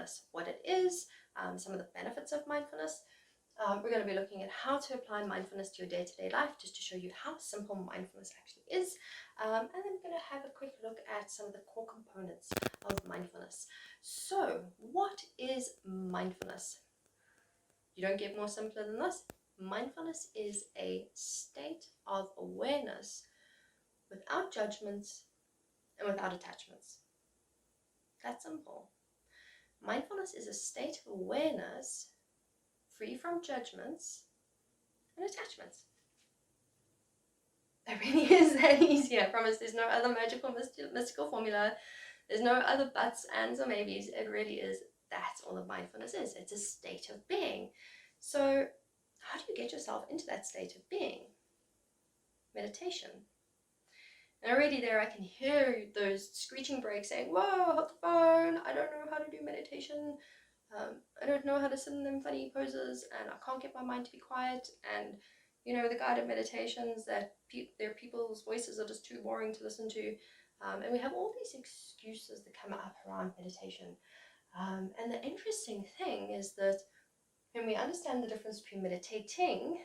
mindfulness, what it is, some of the benefits of mindfulness. We're going to be looking at how to apply mindfulness to your day-to-day life, just to show you how simple mindfulness actually is. And then we're going to have a quick look at some of the core components of mindfulness. So, what is mindfulness? You don't get more simpler than this. Mindfulness is a state of awareness without judgments and without attachments. That's simple. Mindfulness is a state of awareness free from judgments and attachments. It really is that easy, I promise. There's no other magical mystical formula. There's no other buts, ands, or maybes. It really is. That's all that mindfulness is. It's a state of being. So how do you get yourself into that state of being? Meditation. And already there I can hear those screeching brakes saying, whoa, hold the phone, I don't know how to do meditation. I don't know how to sit in them funny poses, and I can't get my mind to be quiet. And you know, the guided meditations that their people's voices are just too boring to listen to. And we have all these excuses that come up around meditation. And the interesting thing is that when we understand the difference between meditation,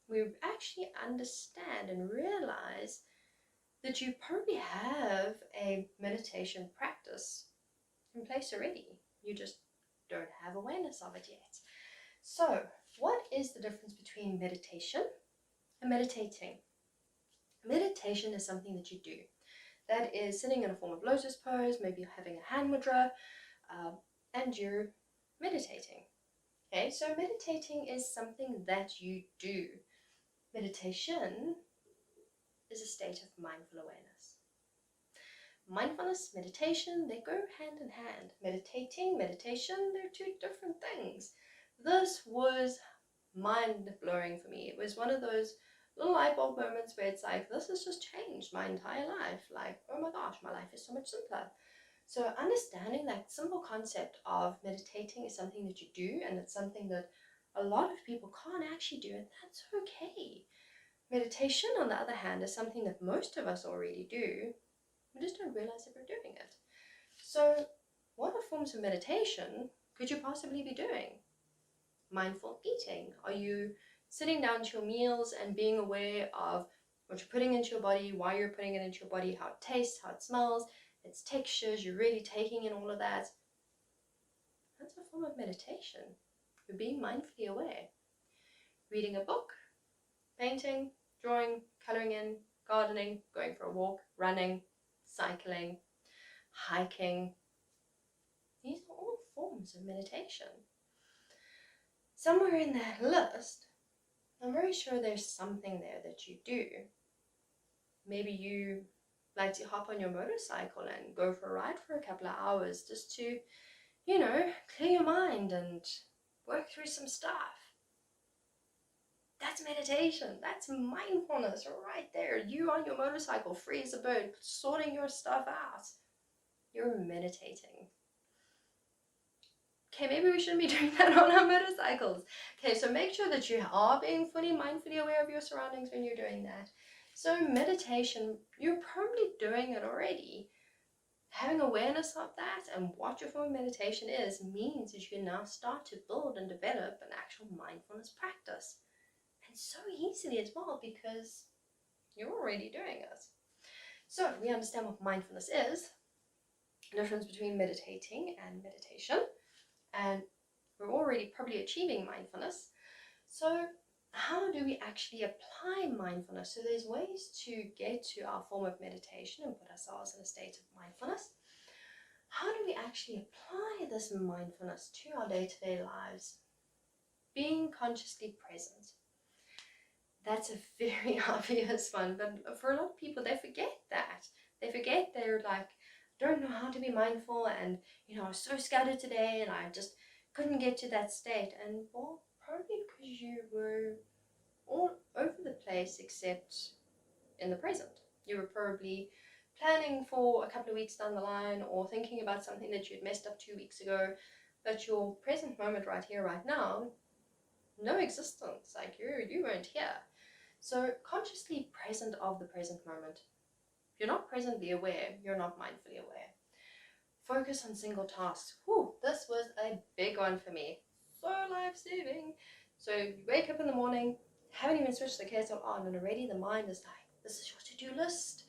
we actually understand and realize that you probably have a meditation practice in place already. You just don't have awareness of it yet. So, what is the difference between meditation and meditating? Meditation is something that you do. That is sitting in a form of lotus pose, maybe having a hand mudra, and you're meditating. Okay, so meditating is something that you do. Meditation is a state of mindful awareness. Mindfulness, meditation, they go hand in hand. Meditation, they're two different things. This was mind-blowing for me. It was one of those little light bulb moments where it's like, this has just changed my entire life. Like, oh my gosh, my life is so much simpler. So understanding that simple concept of meditating is something that you do, and it's something that a lot of people can't actually do, and that's okay. Meditation, on the other hand, is something that most of us already do. We just don't realize that we're doing it. So what other forms of meditation could you possibly be doing? Mindful eating. Are you sitting down to your meals and being aware of what you're putting into your body, why you're putting it into your body, how it tastes, how it smells, its textures, you're really taking in all of that? That's a form of meditation. You're being mindfully aware. Reading a book, painting, drawing, coloring in, gardening, going for a walk, running, cycling, hiking. These are all forms of meditation. Somewhere in that list, I'm very sure there's something there that you do. Maybe you like to hop on your motorcycle and go for a ride for a couple of hours just to, you know, clear your mind and work through some stuff. That's meditation. That's mindfulness right there. You on your motorcycle, free as a bird, sorting your stuff out. You're meditating. Okay, maybe we shouldn't be doing that on our motorcycles. Okay, so make sure that you are being fully mindfully aware of your surroundings when you're doing that. So meditation, you're probably doing it already. Having awareness of that and what your form of meditation is means that you can now start to build and develop an actual mindfulness practice. And so easily as well, because you're already doing it. So we understand what mindfulness is, the difference between meditating and meditation, and we're already probably achieving mindfulness. So how do we actually apply mindfulness? So there's ways to get to our form of meditation and put ourselves in a state of mindfulness. How do we actually apply this mindfulness to our day-to-day lives? Being consciously present. That's a very obvious one, but for a lot of people, they forget that. They forget, they're like, I don't know how to be mindful, and you know, I was so scattered today and I just couldn't get to that state. And well, probably because you were all over the place except in the present. You were probably planning for a couple of weeks down the line, or thinking about something that you'd messed up 2 weeks ago, but your present moment right here, right now, no existence. Like you weren't here. So consciously present of the present moment. If you're not presently aware, you're not mindfully aware. Focus on single tasks. Whew, this was a big one for me. So life-saving. So you wake up in the morning, haven't even switched the kettle on, and already the mind is like, this is your to-do list,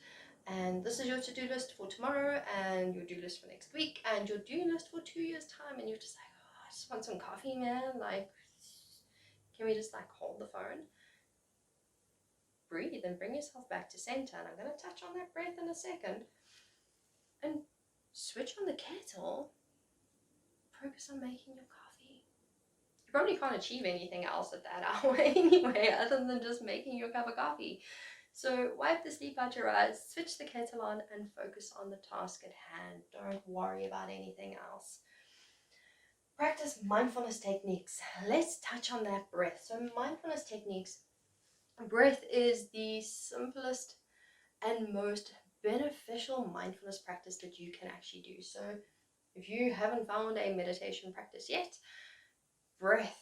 and this is your to-do list for tomorrow, and your to-do list for next week, and your to-do list for 2 years time, and you're just like, oh, I just want some coffee, man. Like, can we just like hold the phone? Breathe and bring yourself back to center. And I'm going to touch on that breath in a second. And switch on the kettle. Focus on making your coffee. You probably can't achieve anything else at that hour anyway, other than just making your cup of coffee. So wipe the sleep out your eyes, switch the kettle on, and focus on the task at hand. Don't worry about anything else. Practice mindfulness techniques. Let's touch on that breath. So mindfulness techniques. Breath is the simplest and most beneficial mindfulness practice that you can actually do. So if you haven't found a meditation practice yet, breath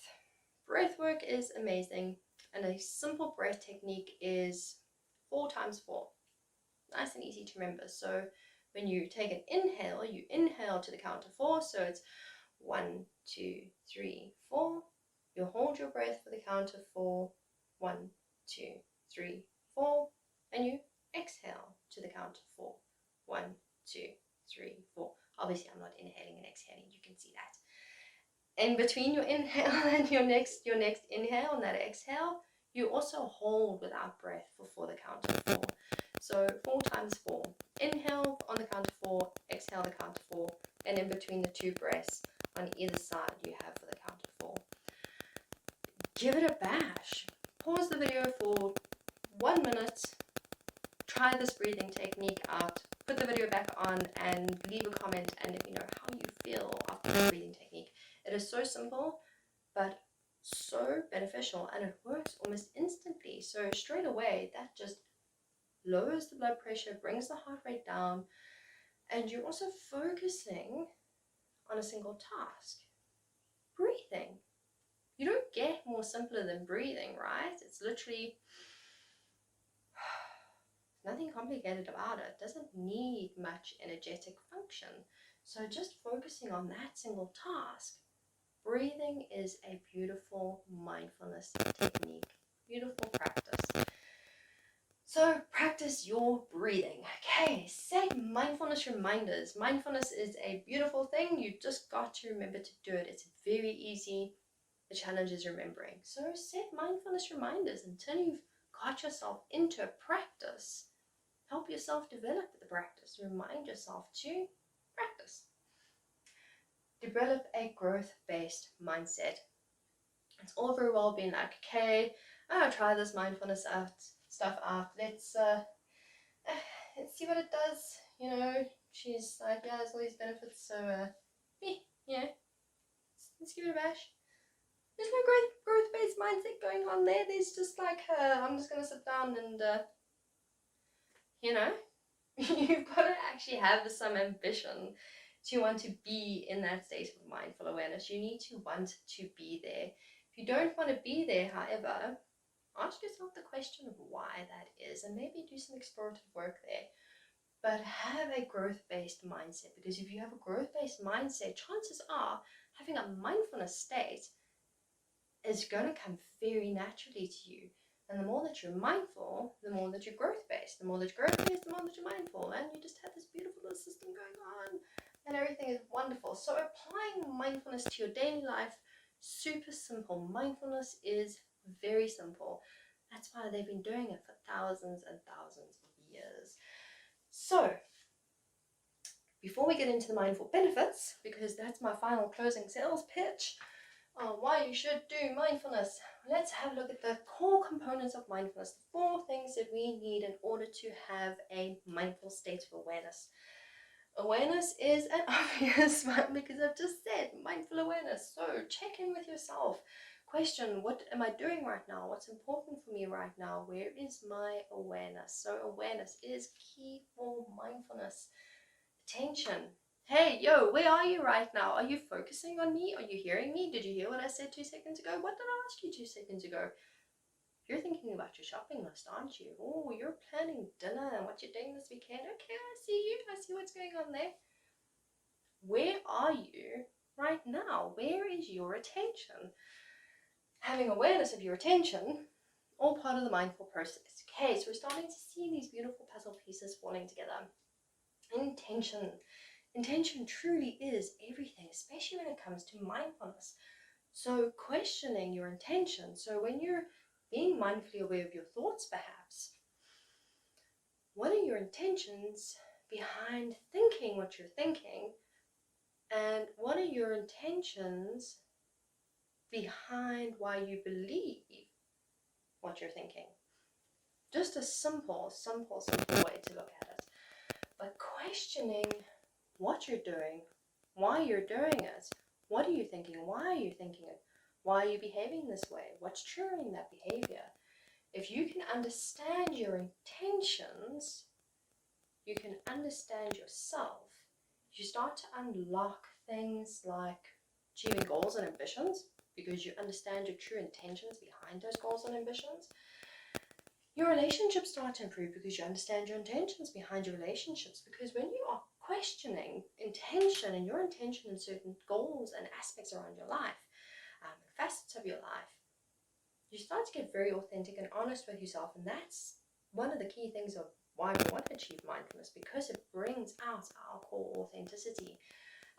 work is amazing. And a simple breath technique is 4 times 4. Nice and easy to remember. So when you take an inhale, you inhale to the count of 4. So it's 1, 2, 3, 4. You hold your breath for the count of 4. 1, 2, 3, 4. And you exhale to the count of 4. 1, 2, 3, 4. Obviously, I'm not inhaling and exhaling. You can see that. In between your inhale and your next inhale and that exhale, you also hold without breath for the count of 4. So 4 times 4. Inhale on the count of 4, exhale the count of 4, and in between the 2 breaths on either side you have for the count of 4. Give it a bash. Pause the video for 1 minute. Try this breathing technique out. Put the video back on and leave a comment and let me know how you feel after the breathing technique. It is so simple, but so beneficial, and it works almost instantly. So straight away, that just lowers the blood pressure, brings the heart rate down, and you're also focusing on a single task. Breathing. You don't get more simpler than breathing, right? It's literally nothing complicated about it. It doesn't need much energetic function. So just focusing on that single task. Breathing is a beautiful mindfulness technique. Beautiful practice. So practice your breathing. Okay, set mindfulness reminders. Mindfulness is a beautiful thing. You just got to remember to do it. It's very easy. The challenge is remembering. So set mindfulness reminders until you've got yourself into a practice. Help yourself develop the practice. Remind yourself to practice. Develop a growth-based mindset. It's all very well being like, okay, I'm gonna try this mindfulness stuff out. Let's see what it does. You know, she's like, yeah, there's all these benefits. So yeah, let's give it a bash. There's no growth-based mindset going on there. There's just like, I'm just gonna sit down and you know, you've got to actually have some ambition to want to be in that state of mindful awareness. You need to want to be there. If you don't want to be there, however, ask yourself the question of why that is, and maybe do some explorative work there. But have a growth-based mindset, because if you have a growth-based mindset, chances are having a mindfulness state is going to come very naturally to you. And the more that you're mindful, the more that you're growth-based. The more that you're growth-based, the more that you're mindful. And you just have this beautiful little system going on. And everything is wonderful. So applying mindfulness to your daily life, super simple. Mindfulness is very simple. That's why they've been doing it for thousands and thousands of years. So, before we get into the mindful benefits, because that's my final closing sales pitch, why you should do mindfulness. Let's have a look at the core components of mindfulness, the 4 things that we need in order to have a mindful state of awareness. Awareness is an obvious one because I've just said mindful awareness. So check in with yourself. Question, what am I doing right now? What's important for me right now? Where is my awareness? So awareness is key for mindfulness. Attention. Hey, yo, where are you right now? Are you focusing on me? Are you hearing me? Did you hear what I said 2 seconds ago? What did I ask you 2 seconds ago? You're thinking about your shopping list, aren't you? Oh, you're planning dinner and what you're doing this weekend. Okay, I see you. I see what's going on there. where are you right now? Where is your attention? Having awareness of your attention, all part of the mindful process. Okay, so we're starting to see these beautiful puzzle pieces falling together. Intention. Intention truly is everything, especially when it comes to mindfulness. So questioning your intention. So when you're being mindfully aware of your thoughts, perhaps, what are your intentions behind thinking what you're thinking? And what are your intentions behind why you believe what you're thinking? Just a simple way to look at it. But questioning what you're doing, why you're doing it, what are you thinking, why are you thinking it, why are you behaving this way, what's triggering that behavior? If you can understand your intentions, you can understand yourself. You start to unlock things like achieving goals and ambitions, because you understand your true intentions behind those goals and ambitions. Your relationships start to improve because you understand your intentions behind your relationships. Because when you are questioning intention and your intention in certain goals and aspects around your life, facets of your life, you start to get very authentic and honest with yourself. And that's one of the key things of why we want to achieve mindfulness, because it brings out our core authenticity.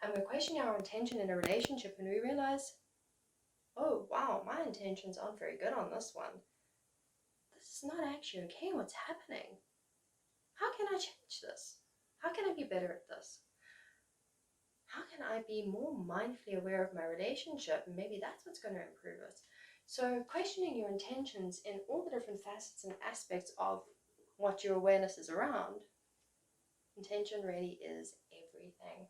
And we're questioning our intention in a relationship and we realize, oh wow, my intentions aren't very good on this one. This is not actually okay, what's happening? How can I change this? How can I be better at this? How can I be more mindfully aware of my relationship? And maybe that's what's going to improve it. So questioning your intentions in all the different facets and aspects of what your awareness is around, intention really is everything.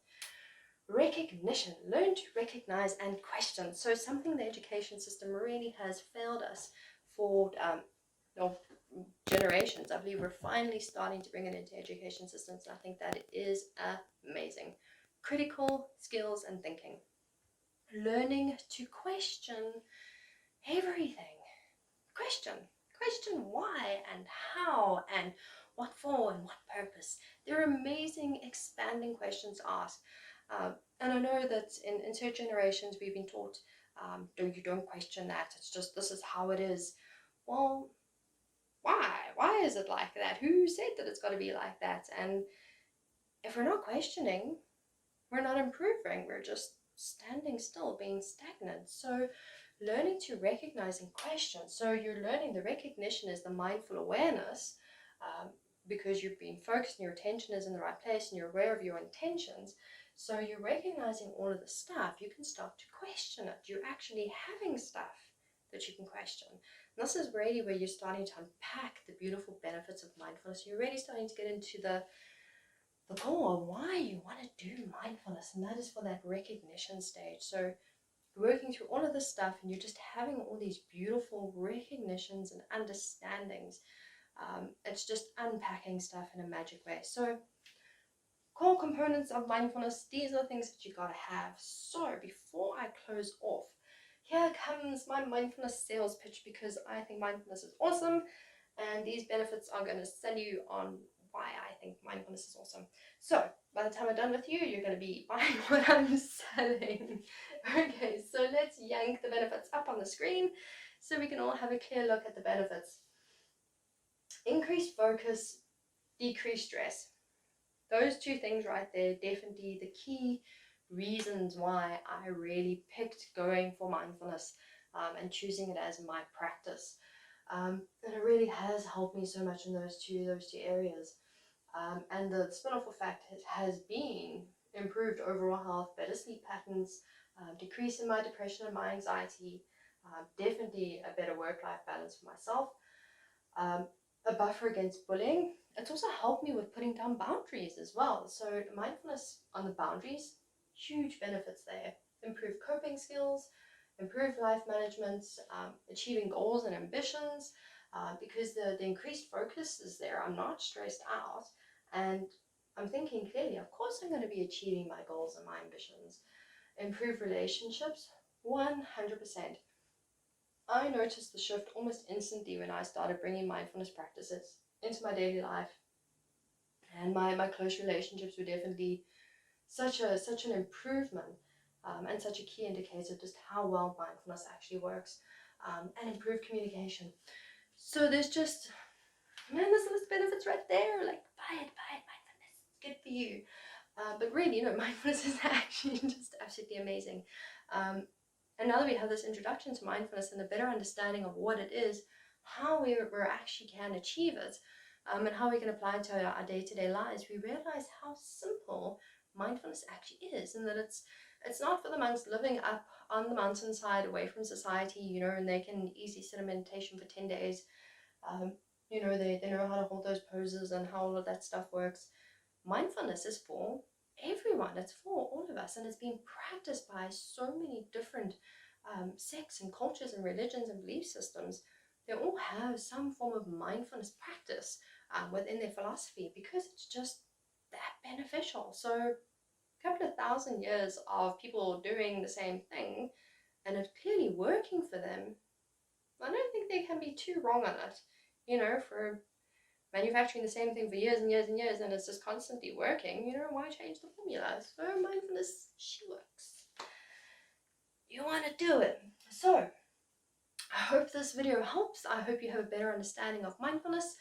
Recognition. Learn to recognize and question. So something the education system really has failed us for generations. I believe we're finally starting to bring it into education systems, and I think that it is amazing. Critical skills and thinking. Learning to question everything. Question why and how and what for and what purpose. They're amazing, expanding questions to ask. And I know that in certain generations we've been taught, you don't question that. It's just, this is how it is. Well, why? Why is it like that? Who said that it's got to be like that? And if we're not questioning, we're not improving. We're just standing still, being stagnant. So learning to recognize and question. So you're learning the recognition is the mindful awareness, because you're being focused and your attention is in the right place and you're aware of your intentions. So you're recognizing all of the stuff. You can start to question it. You're actually having stuff that you can question. And this is really where you're starting to unpack the beautiful benefits of mindfulness. You're really starting to get into the core of why you want to do mindfulness, and that is for that recognition stage. So working through all of this stuff and you're just having all these beautiful recognitions and understandings. It's just unpacking stuff in a magic way. So core components of mindfulness, these are things that you gotta have. So before I close off, here comes my mindfulness sales pitch, because I think mindfulness is awesome and these benefits are going to sell you on why I think mindfulness is awesome. So by the time I'm done with you, you're going to be buying what I'm selling. Okay, so let's yank the benefits up on the screen so we can all have a clear look at the benefits. Increased focus, decreased stress. Those two things right there, definitely the key reasons why I really picked going for mindfulness and choosing it as my practice. And it really has helped me so much in those two areas. And the spin-off effect has been improved overall health, better sleep patterns, decrease in my depression and my anxiety, definitely a better work-life balance for myself, a buffer against bullying. It's also helped me with putting down boundaries as well. So mindfulness on the boundaries, huge benefits there. Improved coping skills, improved life management, achieving goals and ambitions, because the increased focus is there. I'm not stressed out and I'm thinking clearly. Of course I'm going to be achieving my goals and my ambitions. Improved relationships, 100%. I noticed the shift almost instantly when I started bringing mindfulness practices into my daily life, and my close relationships were definitely such an improvement, and such a key indicator just how well mindfulness actually works, and improved communication. So there's just, man, there's those benefits right there. Like, buy it, mindfulness, it's good for you. But really, mindfulness is actually just absolutely amazing. Um, and now that we have this introduction to mindfulness and a better understanding of what it is, how we actually can achieve it, and how we can apply it to our day-to-day lives, we realize how simple mindfulness actually is, and that it's not for the monks living up on the mountainside away from society, and they can easily sit in meditation for 10 days. Um, they know how to hold those poses and how all of that stuff works. Mindfulness is for everyone, it's for all of us, and it's being practiced by so many different sects and cultures and religions and belief systems. They all have some form of mindfulness practice within their philosophy, because it's just that beneficial. So a couple of thousand years of people doing the same thing, and it's clearly working for them. I don't think they can be too wrong on it. For manufacturing the same thing for years and years and years, and it's just constantly working, why change the formula? So mindfulness, she works. You want to do it. So I hope this video helps. I hope you have a better understanding of mindfulness,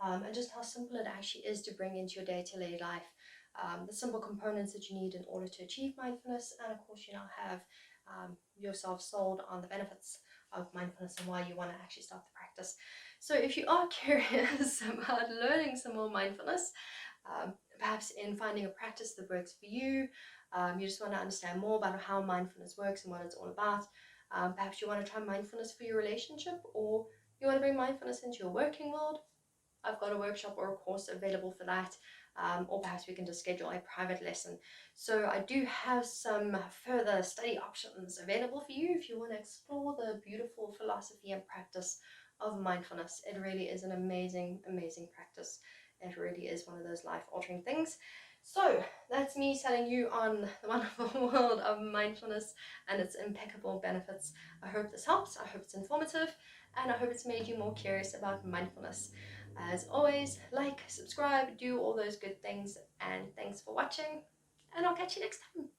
and just how simple it actually is to bring into your day-to-day life. The simple components that you need in order to achieve mindfulness, and of course you now have yourself sold on the benefits of mindfulness and why you want to actually start the practice. So if you are curious about learning some more mindfulness, perhaps in finding a practice that works for you, you just want to understand more about how mindfulness works and what it's all about, perhaps you want to try mindfulness for your relationship, or you want to bring mindfulness into your working world, I've got a workshop or a course available for that, or perhaps we can just schedule a private lesson. So I do have some further study options available for you if you want to explore the beautiful philosophy and practice of mindfulness. It really is an amazing, amazing practice. It really is one of those life-altering things. So that's me telling you on the wonderful world of mindfulness and its impeccable benefits. I hope this helps, I hope it's informative, and I hope it's made you more curious about mindfulness. As always, like, subscribe, do all those good things, and thanks for watching, and I'll catch you next time.